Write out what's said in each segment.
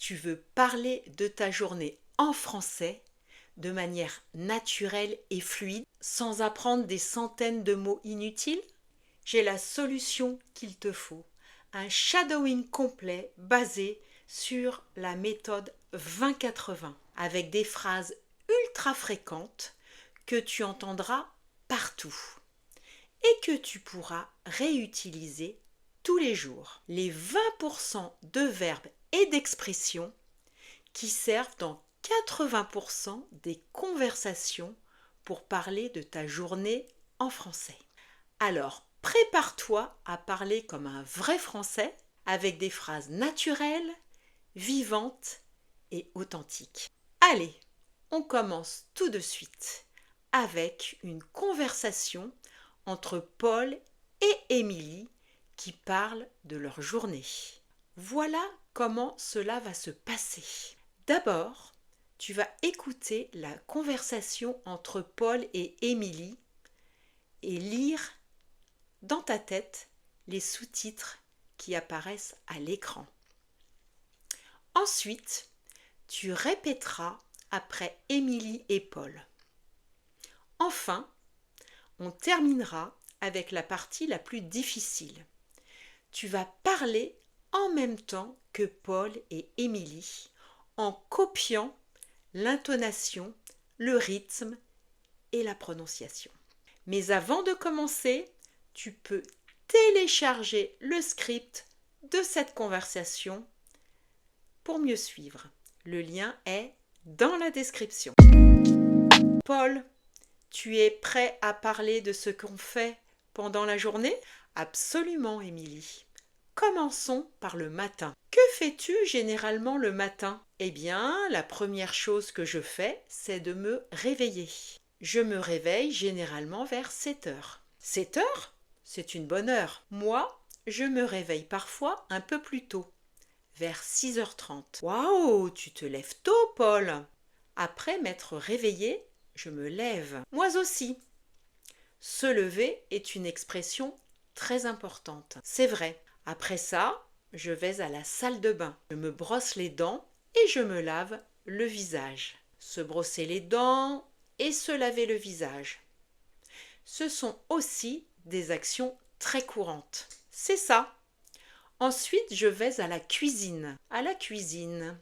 Tu veux parler de ta journée en français de manière naturelle et fluide, sans apprendre des centaines de mots inutiles? J'ai la solution qu'il te faut. Un shadowing complet basé sur la méthode 20-80, avec des phrases ultra fréquentes que tu entendras partout et que tu pourras réutiliser tous les jours. Les 20% de verbes et d'expressions qui servent dans 80% des conversations pour parler de ta journée en français. Alors, prépare-toi à parler comme un vrai français avec des phrases naturelles, vivantes et authentiques. Allez, on commence tout de suite avec une conversation entre Paul et Émilie qui parlent de leur journée. Voilà comment cela va se passer. D'abord, tu vas écouter la conversation entre Paul et Émilie et lire dans ta tête les sous-titres qui apparaissent à l'écran. Ensuite, tu répéteras après Émilie et Paul. Enfin, on terminera avec la partie la plus difficile. Tu vas parler en même temps que Paul et Émilie en copiant l'intonation, le rythme et la prononciation. Mais avant de commencer, tu peux télécharger le script de cette conversation pour mieux suivre. Le lien est dans la description. Paul, tu es prêt à parler de ce qu'on fait pendant la journée? Absolument, Émilie. Commençons par le matin. Que fais-tu généralement le matin? Eh bien, la première chose que je fais, c'est de me réveiller. Je me réveille généralement vers 7 heures. 7 heures? C'est une bonne heure. Moi, je me réveille parfois un peu plus tôt, vers 6h30. Waouh, tu te lèves tôt, Paul! Après m'être réveillée, je me lève. Moi aussi. Se lever est une expression très importante. C'est vrai. Après ça, je vais à la salle de bain. Je me brosse les dents et je me lave le visage. Se brosser les dents et se laver le visage. Ce sont aussi des actions très courantes. C'est ça. Ensuite, je vais à la cuisine. À la cuisine.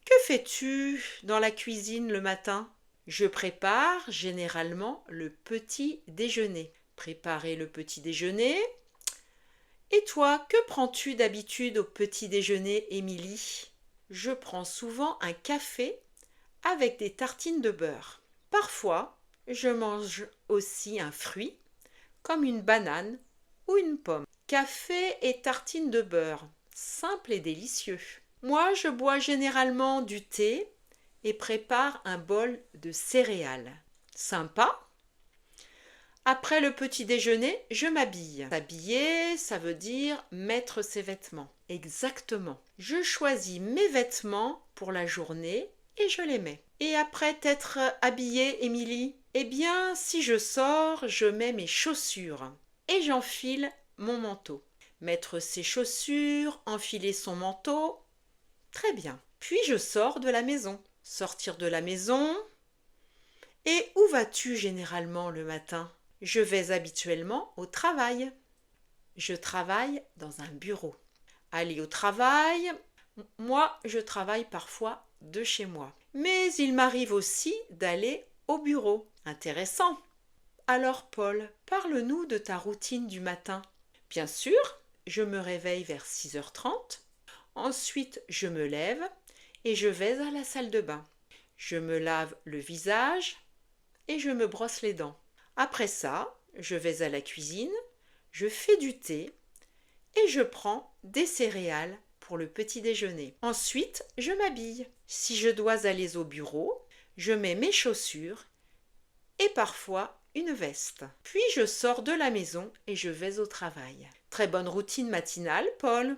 Que fais-tu dans la cuisine le matin? Je prépare généralement le petit déjeuner. Préparer le petit déjeuner. Et toi, que prends-tu d'habitude au petit déjeuner, Émilie? Je prends souvent un café avec des tartines de beurre. Parfois, je mange aussi un fruit, comme une banane ou une pomme. Café et tartines de beurre, simple et délicieux. Moi, je bois généralement du thé et prépare un bol de céréales. Sympa? Après le petit déjeuner, je m'habille. S'habiller, ça veut dire mettre ses vêtements. Exactement. Je choisis mes vêtements pour la journée et je les mets. Et après t'être habillée, Émilie, eh bien, si je sors, je mets mes chaussures et j'enfile mon manteau. Mettre ses chaussures, enfiler son manteau, très bien. Puis je sors de la maison. Sortir de la maison. Et où vas-tu généralement le matin? Je vais habituellement au travail. Je travaille dans un bureau. Aller au travail, moi je travaille parfois de chez moi. Mais il m'arrive aussi d'aller au bureau. Intéressant. Alors Paul, parle-nous de ta routine du matin. Bien sûr, je me réveille vers 6h30. Ensuite, je me lève et je vais à la salle de bain. Je me lave le visage et je me brosse les dents. Après ça, je vais à la cuisine, je fais du thé et je prends des céréales pour le petit déjeuner. Ensuite, je m'habille. Si je dois aller au bureau, je mets mes chaussures et parfois une veste. Puis je sors de la maison et je vais au travail. Très bonne routine matinale, Paul.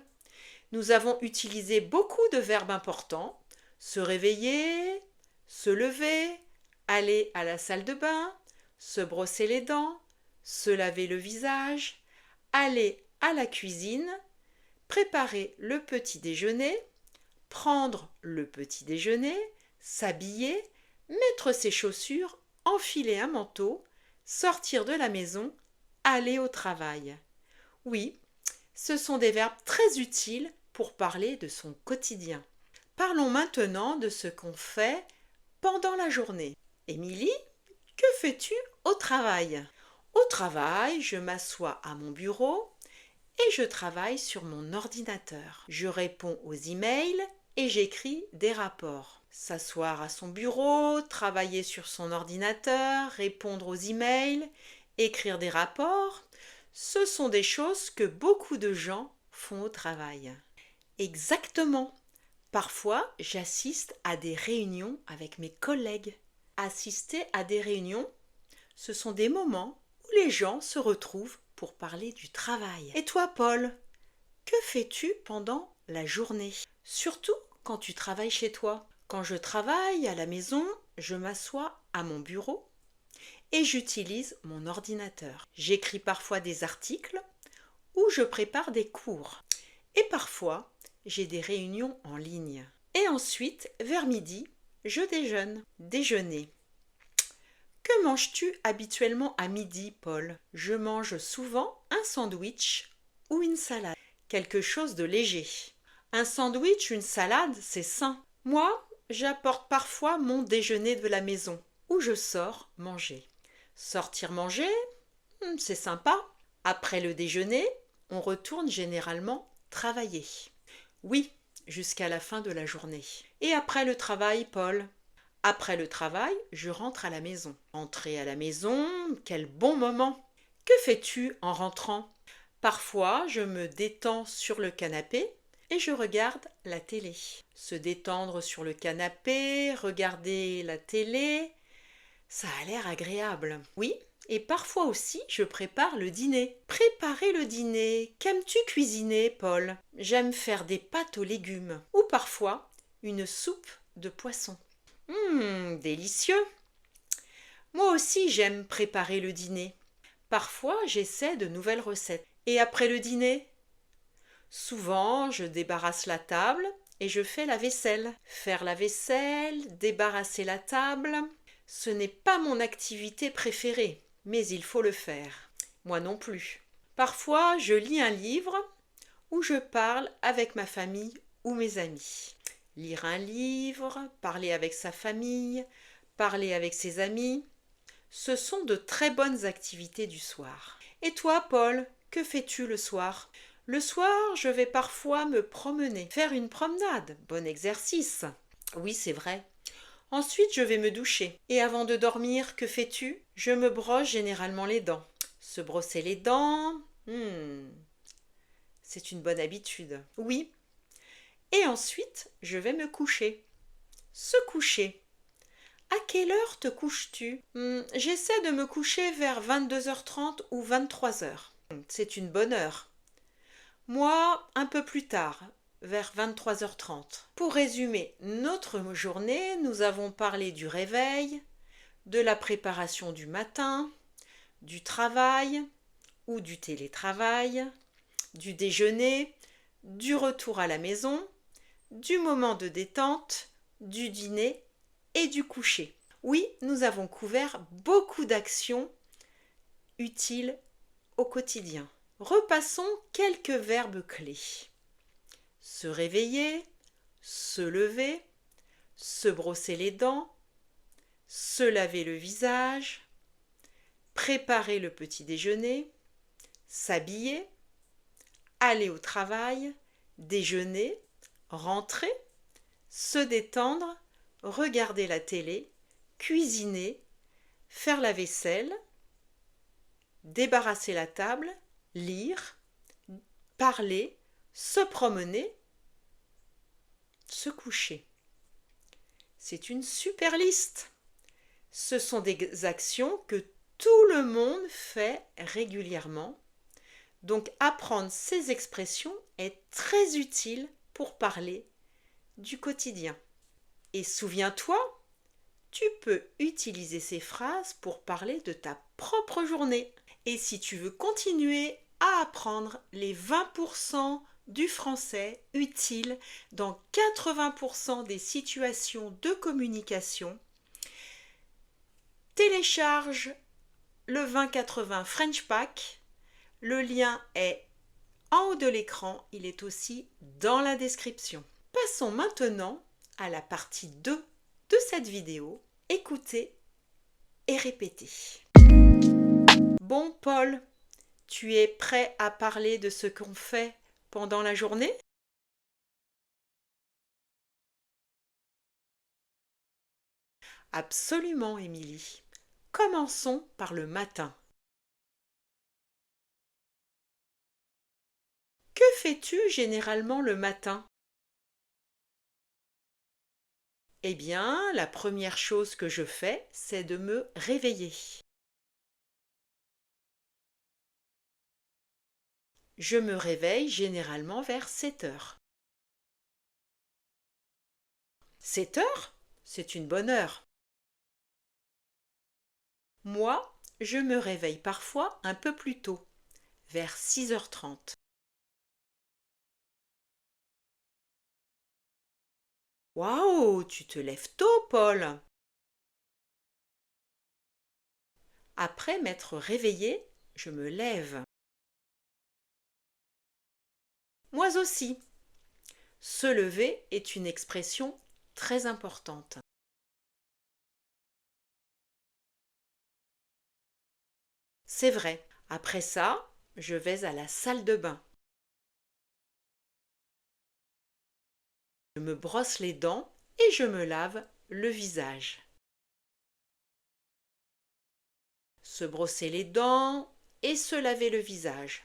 Nous avons utilisé beaucoup de verbes importants. Se réveiller, se lever, aller à la salle de bain, se brosser les dents, se laver le visage, aller à la cuisine, préparer le petit déjeuner, prendre le petit déjeuner, s'habiller, mettre ses chaussures, enfiler un manteau, sortir de la maison, aller au travail. Oui, ce sont des verbes très utiles pour parler de son quotidien. Parlons maintenant de ce qu'on fait pendant la journée. Émilie, que fais-tu au travail? Au travail, je m'assois à mon bureau et je travaille sur mon ordinateur. Je réponds aux emails et j'écris des rapports. S'asseoir à son bureau, travailler sur son ordinateur, répondre aux emails, écrire des rapports, ce sont des choses que beaucoup de gens font au travail. Exactement. Parfois, j'assiste à des réunions avec mes collègues. Assister à des réunions, ce sont des moments où les gens se retrouvent pour parler du travail. Et toi, Paul, que fais-tu pendant la journée? Surtout quand tu travailles chez toi. Quand je travaille à la maison, je m'assois à mon bureau et j'utilise mon ordinateur. J'écris parfois des articles ou je prépare des cours. Et parfois, j'ai des réunions en ligne. Et ensuite, vers midi, je déjeune. Déjeuner. Que manges-tu habituellement à midi, Paul? Je mange souvent un sandwich ou une salade. Quelque chose de léger. Un sandwich, une salade, c'est sain. Moi, j'apporte parfois mon déjeuner de la maison ou je sors manger. Sortir manger, c'est sympa. Après le déjeuner, on retourne généralement travailler. Oui, jusqu'à la fin de la journée. Et après le travail, Paul? Après le travail, je rentre à la maison. Entrer à la maison, quel bon moment! Que fais-tu en rentrant? Parfois, je me détends sur le canapé et je regarde la télé. Se détendre sur le canapé, regarder la télé, ça a l'air agréable. Oui, et parfois aussi, je prépare le dîner. Préparer le dîner. Qu'aimes-tu cuisiner, Paul? J'aime faire des pâtes aux légumes ou parfois une soupe de poisson. Délicieux! Moi aussi, j'aime préparer le dîner. Parfois, j'essaie de nouvelles recettes. Et après le dîner? Souvent, je débarrasse la table et je fais la vaisselle. Faire la vaisselle, débarrasser la table, ce n'est pas mon activité préférée, mais il faut le faire. Moi non plus. Parfois, je lis un livre ou je parle avec ma famille ou mes amis. Lire un livre, parler avec sa famille, parler avec ses amis, ce sont de très bonnes activités du soir. Et toi, Paul, que fais-tu le soir? Le soir, je vais parfois me promener, faire une promenade. Bon exercice. Oui, c'est vrai. Ensuite, je vais me doucher. Et avant de dormir, que fais-tu? Je me brosse généralement les dents. Se brosser les dents, c'est une bonne habitude. Oui. Et ensuite, je vais me coucher. Se coucher. À quelle heure te couches-tu? J'essaie de me coucher vers 22h30 ou 23h. C'est une bonne heure. Moi, un peu plus tard, vers 23h30. Pour résumer notre journée, nous avons parlé du réveil, de la préparation du matin, du travail ou du télétravail, du déjeuner, du retour à la maison, du moment de détente, du dîner et du coucher. Oui, nous avons couvert beaucoup d'actions utiles au quotidien. Repassons quelques verbes clés. Se réveiller, se lever, se brosser les dents, se laver le visage, préparer le petit déjeuner, s'habiller, aller au travail, déjeuner, rentrer, se détendre, regarder la télé, cuisiner, faire la vaisselle, débarrasser la table, lire, parler, se promener, se coucher. C'est une super liste. Ce sont des actions que tout le monde fait régulièrement. Donc apprendre ces expressions est très utile pour parler du quotidien. Et souviens-toi, tu peux utiliser ces phrases pour parler de ta propre journée. Et si tu veux continuer à apprendre les 20% du français utile dans 80% des situations de communication. Télécharge le 2080 French Pack. Le lien est en haut de l'écran, il est aussi dans la description. Passons maintenant à la partie 2 de cette vidéo. Écoutez et répétez. Bon Paul, tu es prêt à parler de ce qu'on fait pendant la journée? Absolument, Émilie. Commençons par le matin. Que fais-tu généralement le matin? Eh bien, la première chose que je fais, c'est de me réveiller. Je me réveille généralement vers 7 heures. 7 heures? C'est une bonne heure. Moi, je me réveille parfois un peu plus tôt, vers 6h30. Waouh, tu te lèves tôt, Paul! Après m'être réveillée, je me lève. Moi aussi. Se lever est une expression très importante. C'est vrai. Après ça, je vais à la salle de bain. Je me brosse les dents et je me lave le visage. Se brosser les dents et se laver le visage.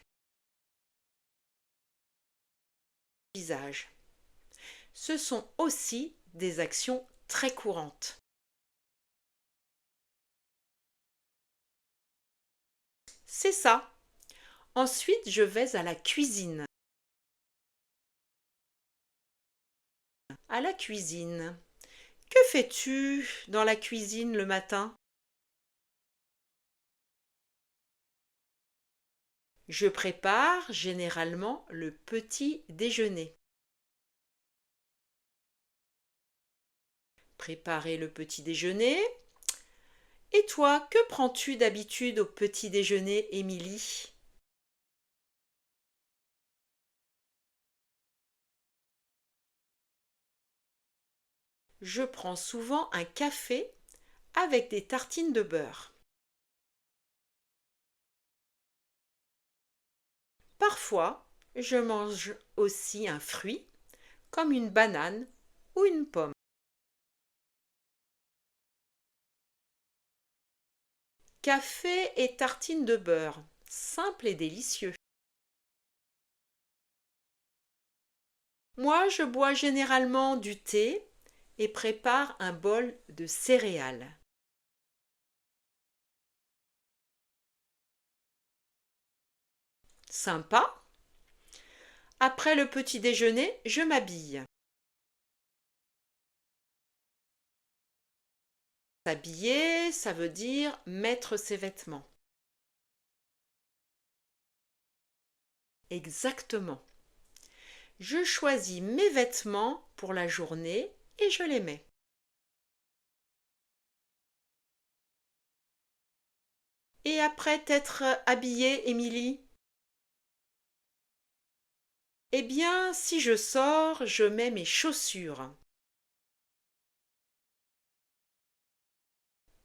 Ce sont aussi des actions très courantes. C'est ça. Ensuite, je vais à la cuisine. À la cuisine. Que fais-tu dans la cuisine le matin? Je prépare généralement le petit déjeuner. Préparer le petit déjeuner. Et toi, que prends-tu d'habitude au petit déjeuner, Émilie? Je prends souvent un café avec des tartines de beurre. Parfois, je mange aussi un fruit, comme une banane ou une pomme. Café et tartines de beurre, simple et délicieux. Moi, je bois généralement du thé et prépare un bol de céréales. Sympa. Après le petit déjeuner, je m'habille. S'habiller, ça veut dire mettre ses vêtements. Exactement. Je choisis mes vêtements pour la journée et je les mets. Et après t'être habillée, Émilie? Eh bien, si je sors, je mets mes chaussures.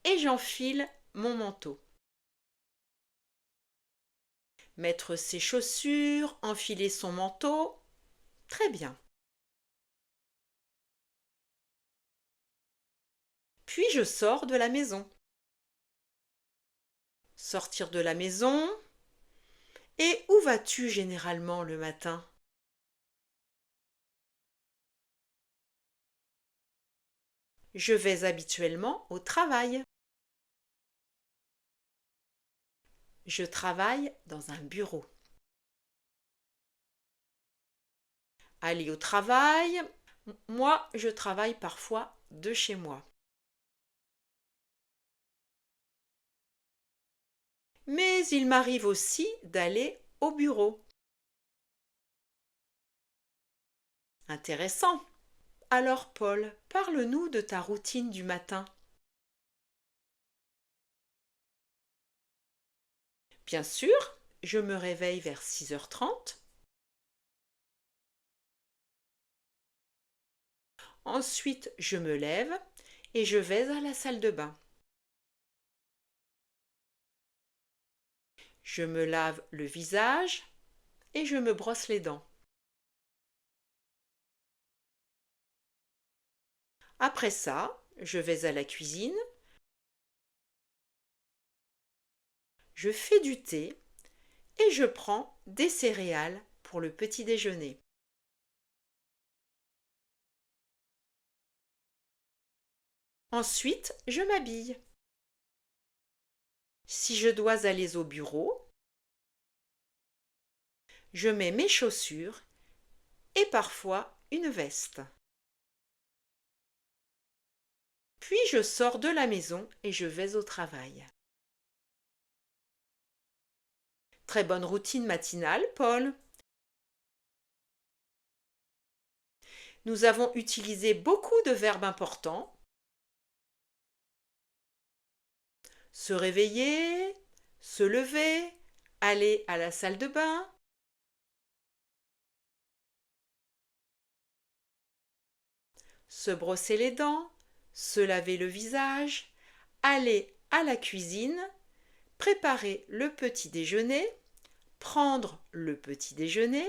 Et j'enfile mon manteau. Mettre ses chaussures, enfiler son manteau, très bien. Puis je sors de la maison. Sortir de la maison. Et où vas-tu généralement le matin? Je vais habituellement au travail. Je travaille dans un bureau. Aller au travail, moi je travaille parfois de chez moi. Mais il m'arrive aussi d'aller au bureau. Intéressant. Alors Paul, parle-nous de ta routine du matin. Bien sûr, je me réveille vers 6h30. Ensuite, je me lève et je vais à la salle de bain. Je me lave le visage et je me brosse les dents. Après ça, je vais à la cuisine, je fais du thé et je prends des céréales pour le petit déjeuner. Ensuite, je m'habille. Si je dois aller au bureau, je mets mes chaussures et parfois une veste. Puis je sors de la maison et je vais au travail. Très bonne routine matinale, Paul. Nous avons utilisé beaucoup de verbes importants. Se réveiller, se lever, aller à la salle de bain. Se brosser les dents, se laver le visage, aller à la cuisine, préparer le petit déjeuner, prendre le petit déjeuner,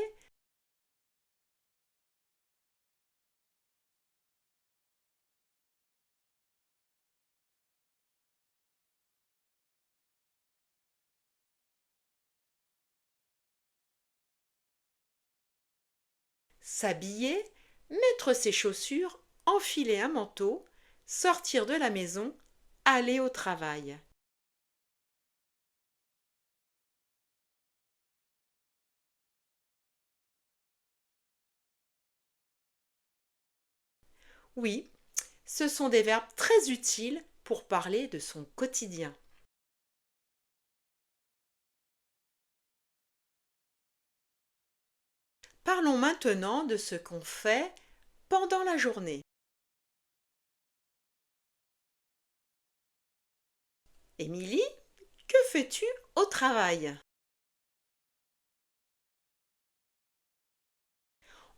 s'habiller, mettre ses chaussures, enfiler un manteau, sortir de la maison, aller au travail. Oui, ce sont des verbes très utiles pour parler de son quotidien. Parlons maintenant de ce qu'on fait pendant la journée. Émilie, que fais-tu au travail?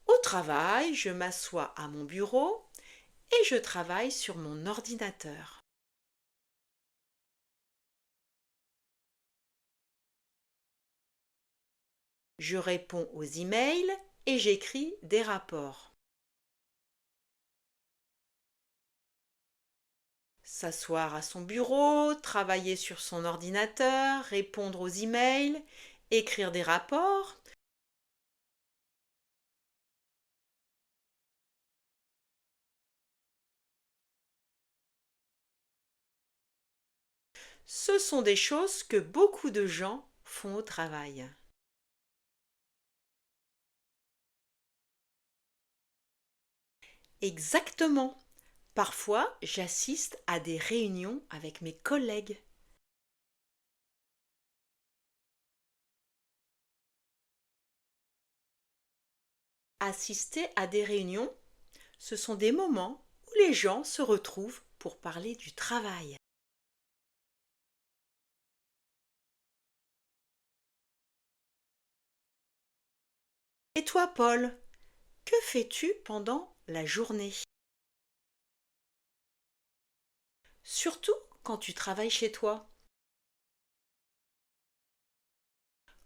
Au travail, je m'assois à mon bureau et je travaille sur mon ordinateur. Je réponds aux emails et j'écris des rapports. S'asseoir à son bureau, travailler sur son ordinateur, répondre aux emails, écrire des rapports. Ce sont des choses que beaucoup de gens font au travail. Exactement. Parfois, j'assiste à des réunions avec mes collègues. Assister à des réunions, ce sont des moments où les gens se retrouvent pour parler du travail. Et toi, Paul, que fais-tu pendant la journée? Surtout quand tu travailles chez toi.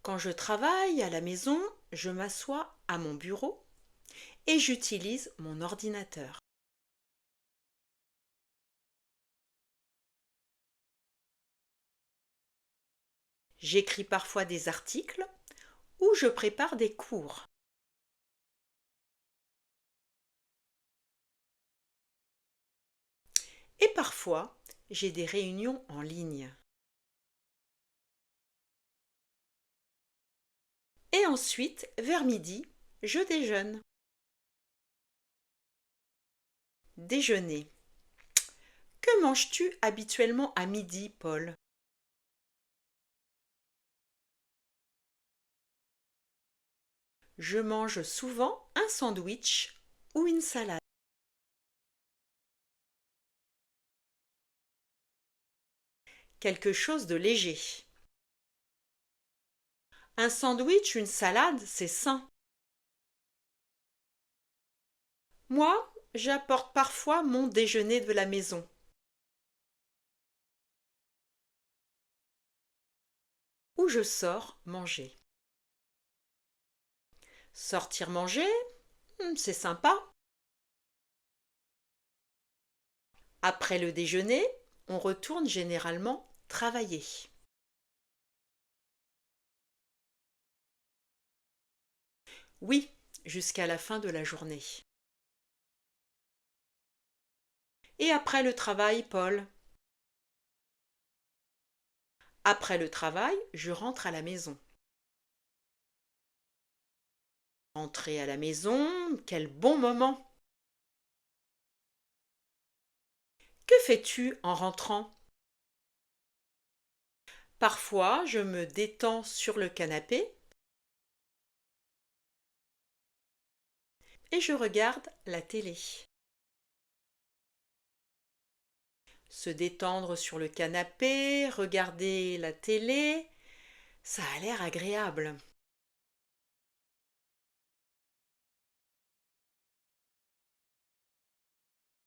Quand je travaille à la maison, je m'assois à mon bureau et j'utilise mon ordinateur. J'écris parfois des articles ou je prépare des cours. Et parfois, j'ai des réunions en ligne. Et ensuite, vers midi, je déjeune. Déjeuner. Que manges-tu habituellement à midi, Paul? Je mange souvent un sandwich ou une salade? Quelque chose de léger. Un sandwich, une salade, c'est sain. Moi, j'apporte parfois mon déjeuner de la maison. Ou je sors manger. Sortir manger, c'est sympa. Après le déjeuner, on retourne généralement travailler. Oui, jusqu'à la fin de la journée. Et après le travail, Paul? Après le travail, je rentre à la maison. Rentrer à la maison, quel bon moment! Que fais-tu en rentrant? Parfois, je me détends sur le canapé et je regarde la télé. Se détendre sur le canapé, regarder la télé, ça a l'air agréable.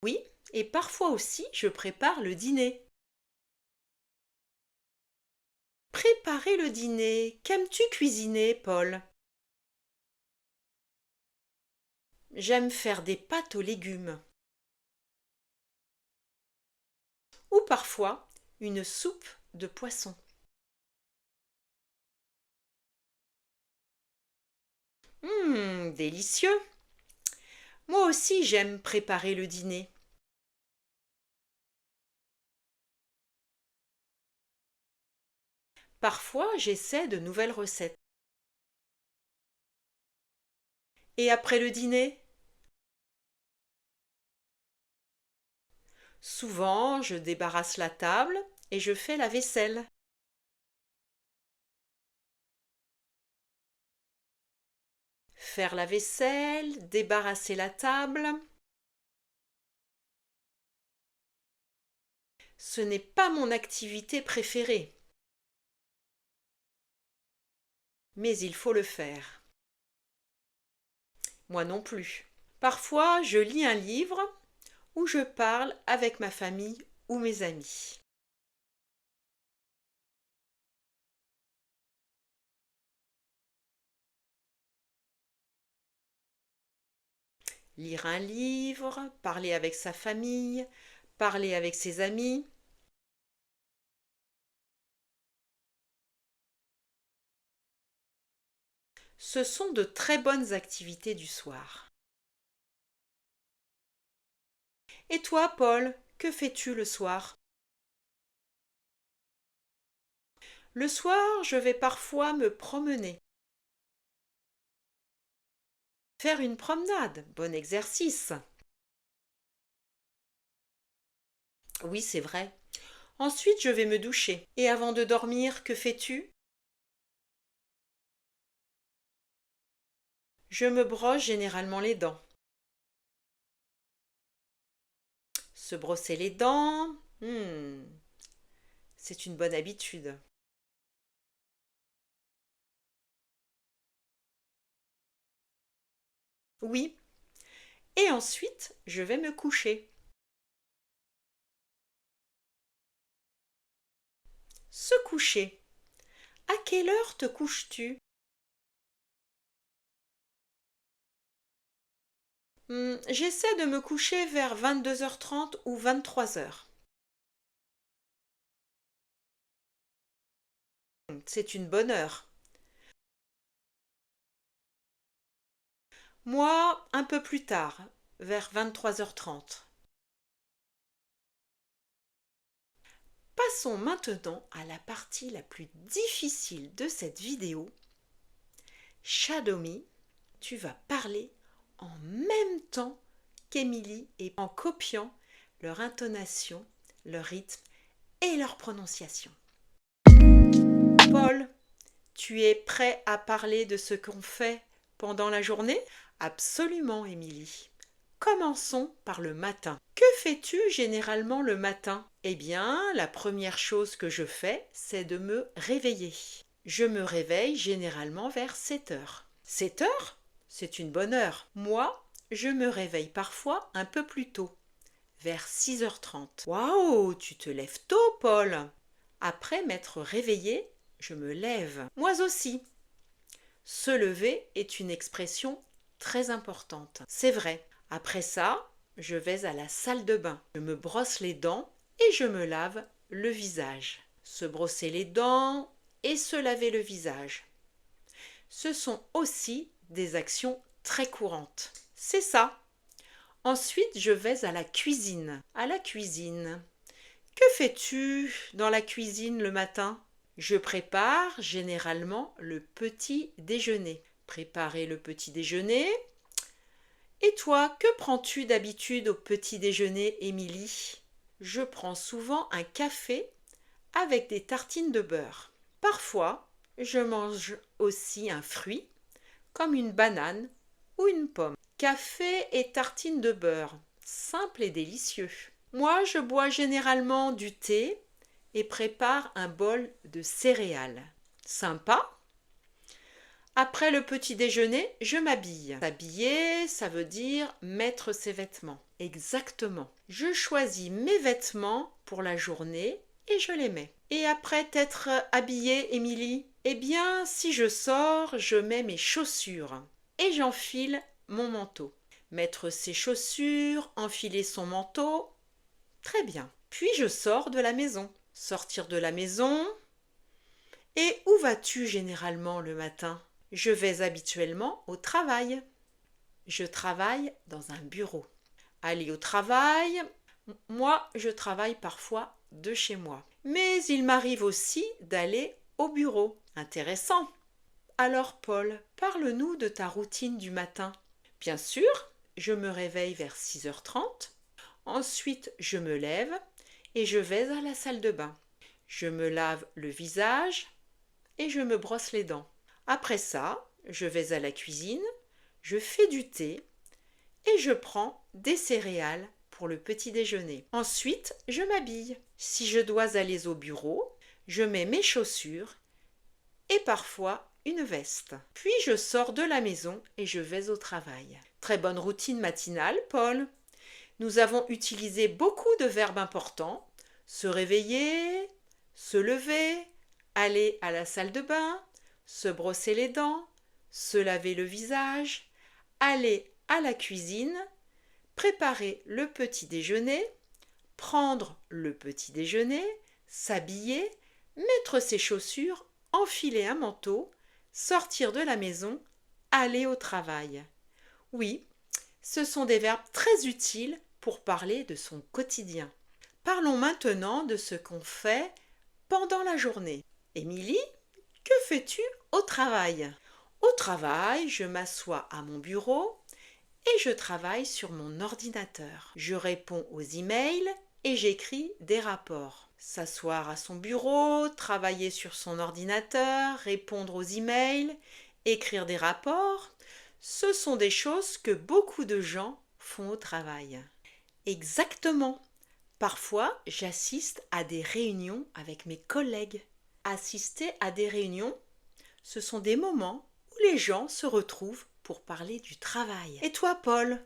Oui, et parfois aussi, je prépare le dîner. Préparer le dîner, qu'aimes-tu cuisiner, Paul? J'aime faire des pâtes aux légumes. Ou parfois une soupe de poisson. Délicieux! Moi aussi j'aime préparer le dîner. Parfois j'essaie de nouvelles recettes. Et après le dîner? Souvent je débarrasse la table et je fais la vaisselle. Faire la vaisselle, débarrasser la table. Ce n'est pas mon activité préférée. Mais il faut le faire. Moi non plus. Parfois, je lis un livre ou je parle avec ma famille ou mes amis. Lire un livre, parler avec sa famille, parler avec ses amis. Ce sont de très bonnes activités du soir. Et toi, Paul, que fais-tu le soir? Le soir, je vais parfois me promener. Faire une promenade, bon exercice. Oui, c'est vrai. Ensuite, je vais me doucher. Et avant de dormir, que fais-tu? Je me brosse généralement les dents. Se brosser les dents, c'est une bonne habitude. Oui. Et ensuite, je vais me coucher. Se coucher. À quelle heure te couches-tu? J'essaie de me coucher vers 22h30 ou 23h. C'est une bonne heure. Moi, un peu plus tard, vers 23h30. Passons maintenant à la partie la plus difficile de cette vidéo. Shadow Me, tu vas parler en même temps qu'Émilie et en copiant leur intonation, leur rythme et leur prononciation. Paul, tu es prêt à parler de ce qu'on fait pendant la journée? Absolument, Émilie. Commençons par le matin. Que fais-tu généralement le matin? Eh bien, la première chose que je fais, c'est de me réveiller. Je me réveille généralement vers 7 heures. 7 heures? C'est une bonne heure. Moi, je me réveille parfois un peu plus tôt, vers 6h30. Waouh, tu te lèves tôt, Paul! Après m'être réveillée, je me lève. Moi aussi. Se lever est une expression très importante. C'est vrai. Après ça, je vais à la salle de bain. Je me brosse les dents et je me lave le visage. Se brosser les dents et se laver le visage. Ce sont aussi des actions très courantes. C'est ça. Ensuite, je vais à la cuisine. À la cuisine. Que fais-tu dans la cuisine le matin? Je prépare généralement le petit déjeuner. Préparer le petit déjeuner. Et toi, que prends-tu d'habitude au petit déjeuner, Émilie? Je prends souvent un café avec des tartines de beurre. Parfois, je mange aussi un fruit, comme une banane ou une pomme. Café et tartines de beurre, simple et délicieux. Moi, je bois généralement du thé et prépare un bol de céréales. Sympa? Après le petit déjeuner, je m'habille. S'habiller, ça veut dire mettre ses vêtements. Exactement. Je choisis mes vêtements pour la journée et je les mets. Et après t'être habillée, Émilie, eh bien, si je sors, je mets mes chaussures et j'enfile mon manteau. Mettre ses chaussures, enfiler son manteau, très bien. Puis je sors de la maison. Sortir de la maison. Et où vas-tu généralement le matin? Je vais habituellement au travail. Je travaille dans un bureau. Aller au travail, moi je travaille parfois de chez moi. Mais il m'arrive aussi d'aller au bureau. Intéressant. Alors Paul, parle-nous de ta routine du matin. Bien sûr, je me réveille vers 6h30. Ensuite, je me lève et je vais à la salle de bain. Je me lave le visage et je me brosse les dents. Après ça, je vais à la cuisine, je fais du thé et je prends des céréales pour le petit déjeuner. Ensuite, je m'habille. Si je dois aller au bureau, je mets mes chaussures et parfois une veste. Puis je sors de la maison et je vais au travail. Très bonne routine matinale, Paul. Nous avons utilisé beaucoup de verbes importants. Se réveiller, se lever, aller à la salle de bain, se brosser les dents, se laver le visage, aller à la cuisine, préparer le petit déjeuner, prendre le petit déjeuner, s'habiller, mettre ses chaussures, enfiler un manteau, sortir de la maison, aller au travail. Oui, ce sont des verbes très utiles pour parler de son quotidien. Parlons maintenant de ce qu'on fait pendant la journée. Émilie, que fais-tu au travail? Au travail, je m'assois à mon bureau et je travaille sur mon ordinateur. Je réponds aux emails et j'écris des rapports. S'asseoir à son bureau, travailler sur son ordinateur, répondre aux emails, écrire des rapports, ce sont des choses que beaucoup de gens font au travail. Exactement. Parfois, j'assiste à des réunions avec mes collègues. Assister à des réunions, ce sont des moments où les gens se retrouvent pour parler du travail. Et toi, Paul,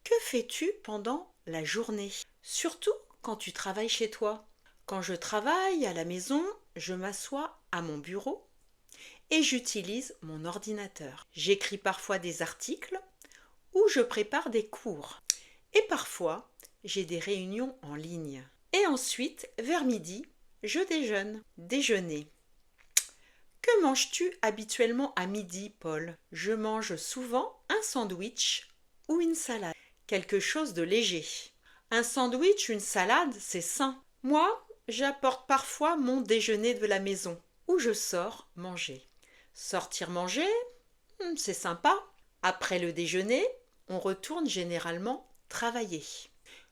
que fais-tu pendant la journée? Surtout quand tu travailles chez toi. Quand je travaille à la maison, je m'assois à mon bureau et j'utilise mon ordinateur. J'écris parfois des articles ou je prépare des cours. Et parfois, j'ai des réunions en ligne. Et ensuite, vers midi, je déjeune. Déjeuner. Que manges-tu habituellement à midi, Paul? Je mange souvent un sandwich ou une salade. Quelque chose de léger. Un sandwich, une salade, c'est sain. Moi, j'apporte parfois mon déjeuner de la maison ou je sors manger. Sortir manger, c'est sympa. Après le déjeuner, on retourne généralement travailler.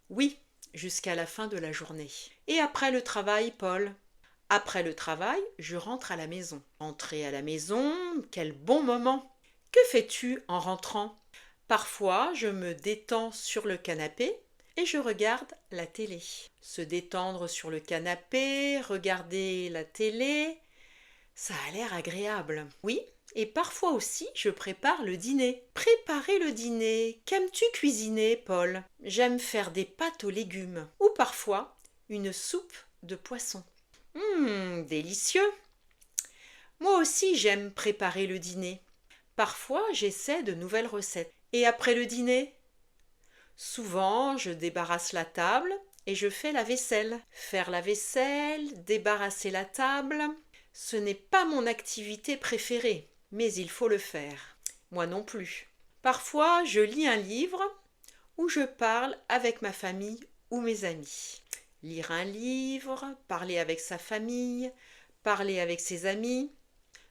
Oui, jusqu'à la fin de la journée. Et après le travail, Paul? Après le travail, je rentre à la maison. Entrer à la maison, quel bon moment! Que fais-tu en rentrant? Parfois, je me détends sur le canapé et je regarde la télé. Se détendre sur le canapé, regarder la télé, ça a l'air agréable. Oui, et parfois aussi, je prépare le dîner. Préparer le dîner. Qu'aimes-tu cuisiner, Paul? J'aime faire des pâtes aux légumes. Ou parfois, une soupe de poisson. Délicieux! Moi aussi, j'aime préparer le dîner. Parfois, j'essaie de nouvelles recettes. Et après le dîner? Souvent, je débarrasse la table et je fais la vaisselle. Faire la vaisselle, débarrasser la table, ce n'est pas mon activité préférée, mais il faut le faire. Moi non plus. Parfois, je lis un livre ou je parle avec ma famille ou mes amis. Lire un livre, parler avec sa famille, parler avec ses amis,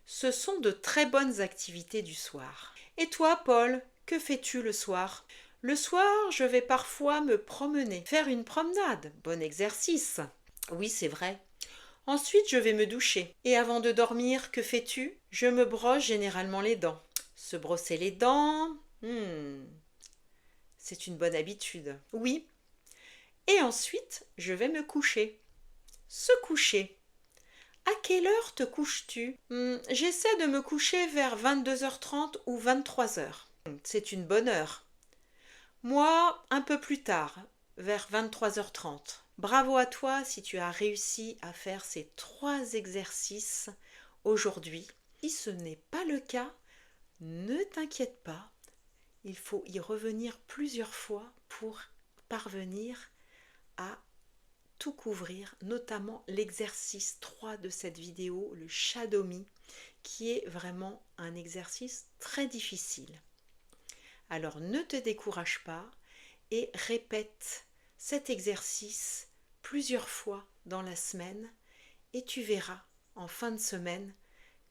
ce sont de très bonnes activités du soir. Et toi, Paul, que fais-tu le soir? Le soir, je vais parfois me promener, faire une promenade. Bon exercice. Oui, c'est vrai. Ensuite, je vais me doucher. Et avant de dormir, que fais-tu? Je me brosse généralement les dents. Se brosser les dents, c'est une bonne habitude. Oui. Et ensuite, je vais me coucher. Se coucher. À quelle heure te couches-tu? J'essaie de me coucher vers 22h30 ou 23h. C'est une bonne heure. Moi, un peu plus tard, vers 23h30. Bravo à toi si tu as réussi à faire ces 3 exercices aujourd'hui. Si ce n'est pas le cas, ne t'inquiète pas. Il faut y revenir plusieurs fois pour parvenir à tout couvrir, notamment l'exercice 3 de cette vidéo, le Shadow Me, qui est vraiment un exercice très difficile. Alors ne te décourage pas et répète cet exercice plusieurs fois dans la semaine et tu verras en fin de semaine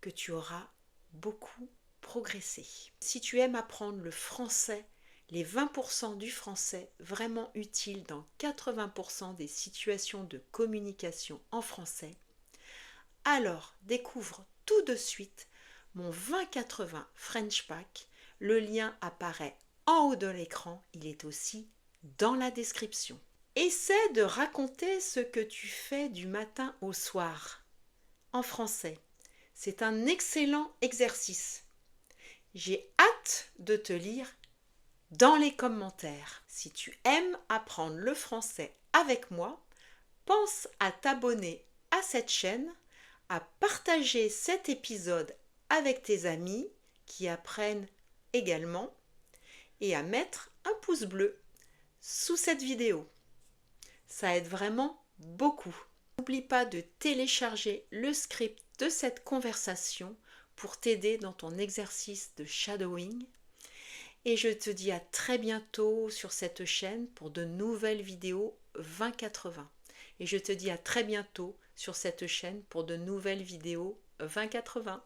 que tu auras beaucoup progressé. Si tu aimes apprendre le français, les 20% du français vraiment utiles dans 80% des situations de communication en français, alors découvre tout de suite mon 20-80 French Pack. Le lien apparaît en haut de l'écran, il est aussi dans la description. Essaie de raconter ce que tu fais du matin au soir en français. C'est un excellent exercice. J'ai hâte de te lire dans les commentaires. Si tu aimes apprendre le français avec moi, pense à t'abonner à cette chaîne, à partager cet épisode avec tes amis qui apprennent également et à mettre un pouce bleu sous cette vidéo. Ça aide vraiment beaucoup. N'oublie pas de télécharger le script de cette conversation pour t'aider dans ton exercice de shadowing. Et je te dis à très bientôt sur cette chaîne pour de nouvelles vidéos 2080. Et je te dis à très bientôt sur cette chaîne pour de nouvelles vidéos 2080.